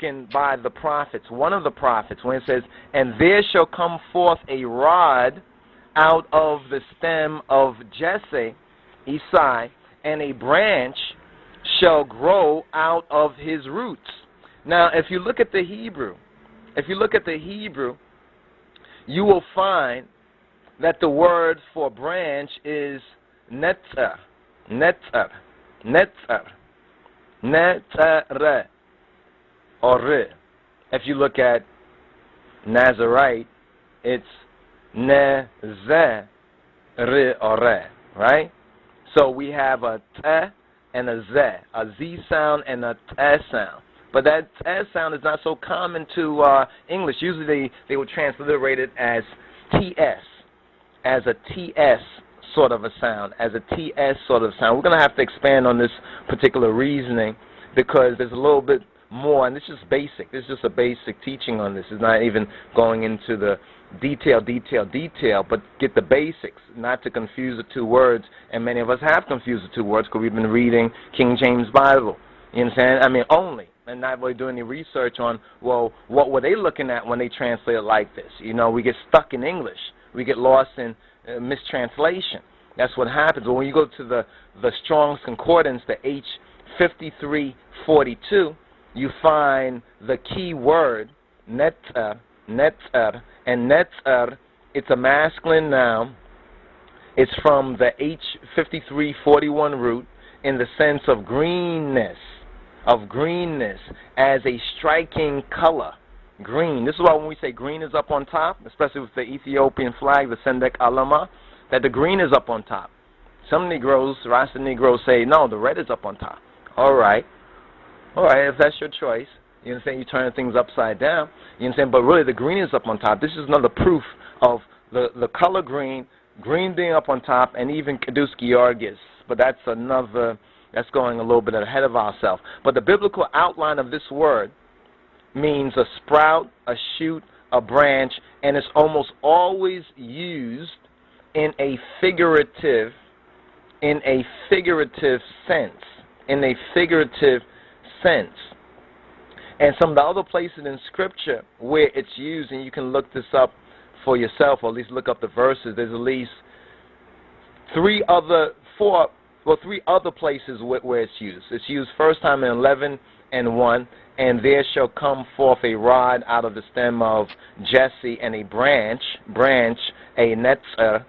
spoken by the prophets, one of the prophets, when it says, and there shall come forth a rod out of the stem of Jesse, Isai, and a branch shall grow out of his roots. Now, if you look at the Hebrew, you will find that the word for branch is netzer, or re. If you look at Nazirite, it's NAZIRITE, right? So we have a te and a z sound and a te sound. But that te sound is not so common to English. Usually they would transliterate it as ts, as a ts sort of a sound, as a ts sort of sound. We're going to have to expand on this particular reasoning because there's a little bit more, and this is basic. This is just a basic teaching on this. It's not even going into the detail, but get the basics, not to confuse the two words. And many of us have confused the two words because we've been reading King James Bible. You understand? I mean, only, and not really doing any research on, well, what were they looking at when they translate it like this? You know, we get stuck in English. We get lost in mistranslation. That's what happens. But when you go to the Strong's Concordance, the H5342, you find the key word, netzer, and netzer, it's a masculine noun. It's from the H5341 root in the sense of greenness, as a striking color. Green. This is why when we say green is up on top, especially with the Ethiopian flag, the Sendek Alama, that the green is up on top. Some Negroes, Rasta Negroes, say, no, the red is up on top. All right, if that's your choice. You understand? You're turning things upside down. You understand? But really, the green is up on top. This is another proof of the color green being up on top, and even Kaduski Yargis. But that's going a little bit ahead of ourselves. But the biblical outline of this word means a sprout, a shoot, a branch, and it's almost always used in a figurative sense. And some of the other places in Scripture where it's used, and you can look this up for yourself, or at least look up the verses, there's at least three other places where it's used. It's used first time in 11:1, and there shall come forth a rod out of the stem of Jesse, and a branch, a netzer,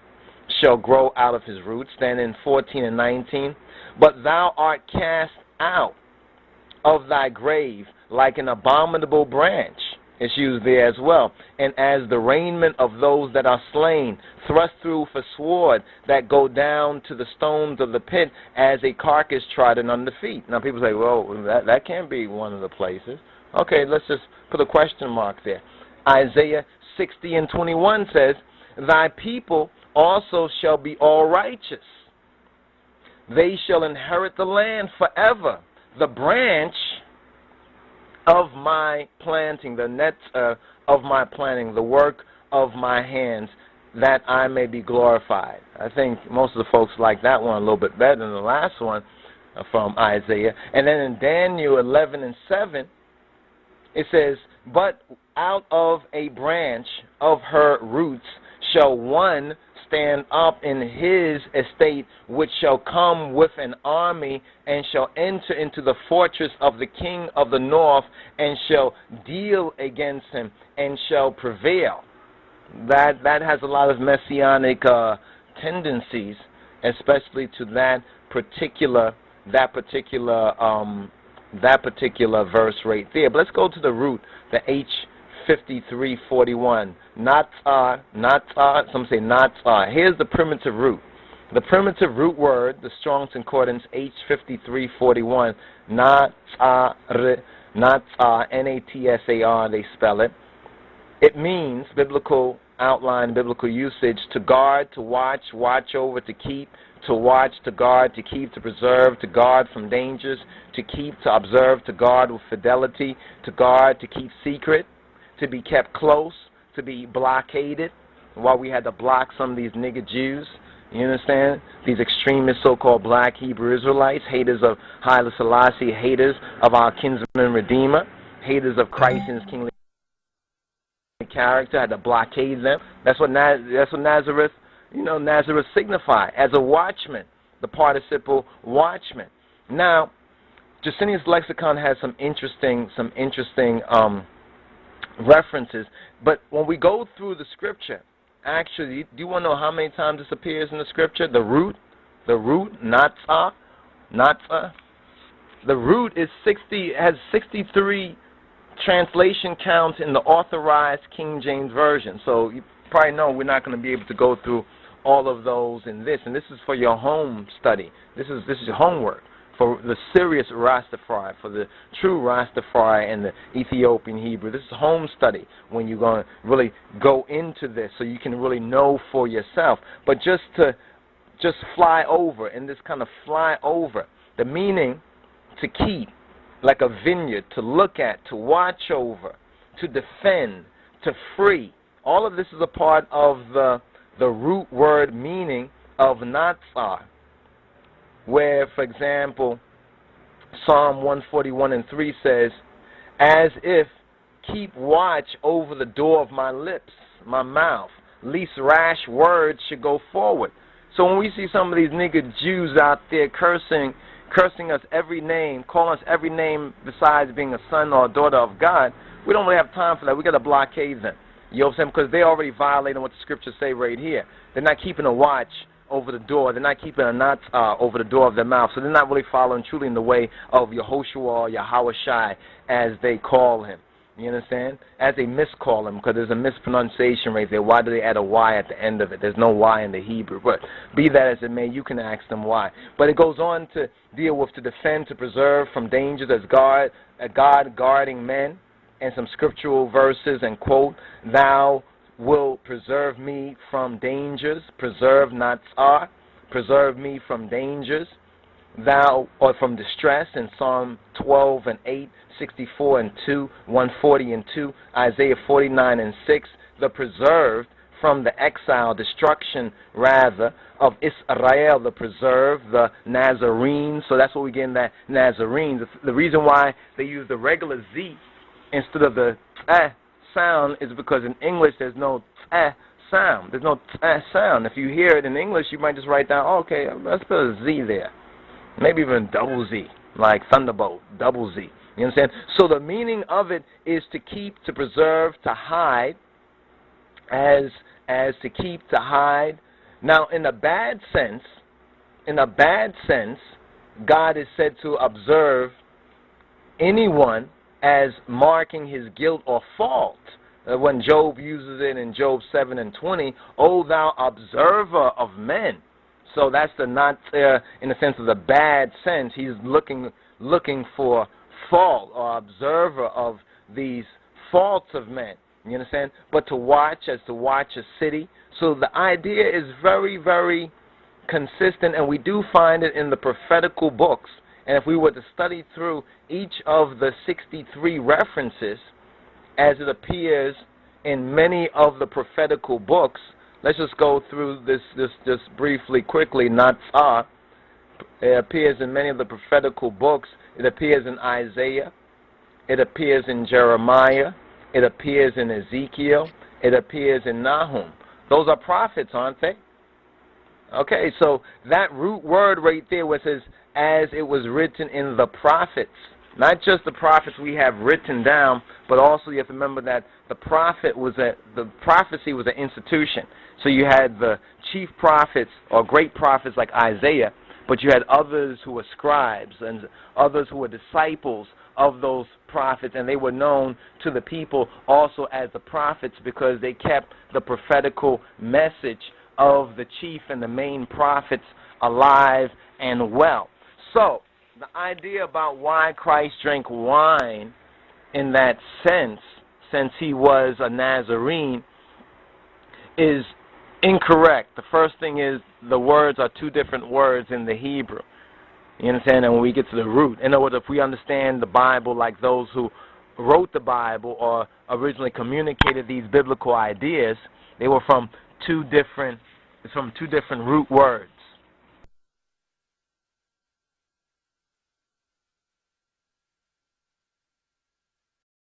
shall grow out of his roots. Then in 14 and 19, but thou art cast out of thy grave like an abominable branch. It's used there as well. And as the raiment of those that are slain, thrust through for sword, that go down to the stones of the pit, as a carcass trodden under feet. Now people say, well, that can't be one of the places. Okay, let's just put a question mark there. Isaiah 60:21 says, thy people also shall be all righteous. They shall inherit the land forever. The branch of my planting, the net of my planting, the work of my hands, that I may be glorified. I think most of the folks like that one a little bit better than the last one from Isaiah. And then in Daniel 11:7, it says, but out of a branch of her roots shall one stand up in his estate, which shall come with an army, and shall enter into the fortress of the king of the north, and shall deal against him, and shall prevail. That has a lot of messianic tendencies, especially to that particular verse right there. But let's go to the root, the H5341. Natsar, some say natsar. Here's the primitive root. The primitive root word, the Strong's Concordance H5341, natsar, N-A-T-S-A-R, they spell it. It means, biblical outline, biblical usage, to guard, to watch, watch over, to keep, to watch, to guard, to keep, to preserve, to guard from dangers, to keep, to observe, to guard with fidelity, to guard, to keep secret, to be kept close, to be blockaded, while we had to block some of these nigger Jews, you understand? These extremist so-called black Hebrew Israelites, haters of Haile Selassie, haters of our kinsman Redeemer, haters of Christ and his kingly character, had to blockade them. That's what Nazareth, Nazareth signify as a watchman, the participle watchman. Now, Justinian's lexicon has some interesting references, but when we go through the scripture, actually, do you want to know how many times this appears in the scripture? The root, natsa. The root is has 63 translation counts in the authorized King James Version. So you probably know we're not going to be able to go through all of those in this, and this is for your home study. This is your homework for the serious Rastafari, for the true Rastafari and the Ethiopian Hebrew. This is home study when you're going to really go into this so you can really know for yourself. But just fly over, and this kind of fly over, the meaning to keep, like a vineyard, to look at, to watch over, to defend, to free. All of this is a part of the root word meaning of Natsar, where, for example, Psalm 141:3 says, as if keep watch over the door of my lips, my mouth, lest rash words should go forward. So when we see some of these nigger Jews out there cursing us every name, calling us every name besides being a son or a daughter of God, we don't really have time for that. We got to blockade them. You know what I'm saying? Because they're already violating what the scriptures say right here. They're not keeping a watch over the door. They're not keeping a knot over the door of their mouth. So they're not really following truly in the way of Yehoshua or Yahushai, as they call him. You understand? As they miscall him, because there's a mispronunciation right there. Why do they add a Y at the end of it? There's no Y in the Hebrew. But be that as it may, you can ask them why. But it goes on to deal with to defend, to preserve from dangers as God guarding men, and some scriptural verses, and quote, thou will preserve me from dangers, preserve natsar, preserve me from dangers, thou, or from distress, in Psalm 12:8, 64:2, 140:2, Isaiah 49:6, the preserved from the exile, destruction rather, of Israel, the preserved, the Nazarenes. So that's what we get in that Nazarenes. The reason why they use the regular Z instead of the sound is because in English there's no sound. There's no sound. If you hear it in English, you might just write down, oh, okay, let's put a Z there. Maybe even double Z, like Thunderbolt, double Z. You understand? So the meaning of it is to keep, to preserve, to hide, as to keep, to hide. Now, in a bad sense, God is said to observe anyone as marking his guilt or fault. When Job uses it in Job 7:20, O thou observer of men. So that's the not in the sense of the bad sense. He's looking for fault, or observer of these faults of men. You understand? But to watch, as to watch a city. So the idea is very, very consistent, and we do find it in the prophetical books. And if we were to study through each of the 63 references as it appears in many of the prophetical books, let's just go through this just briefly, quickly. Natsar, it appears in many of the prophetical books. It appears in Isaiah. It appears in Jeremiah. It appears in Ezekiel. It appears in Nahum. Those are prophets, aren't they? Okay, so that root word right there where it says, as it was written in the prophets. Not just the prophets we have written down, but also you have to remember that the prophecy was an institution. So you had the chief prophets or great prophets like Isaiah, but you had others who were scribes and others who were disciples of those prophets, and they were known to the people also as the prophets because they kept the prophetical message of the chief and the main prophets alive and well. So the idea about why Christ drank wine in that sense, since he was a Nazarene, is incorrect. The first thing is the words are two different words in the Hebrew. You understand? And when we get to the root, in other words, if we understand the Bible like those who wrote the Bible or originally communicated these biblical ideas, they were from two different root words.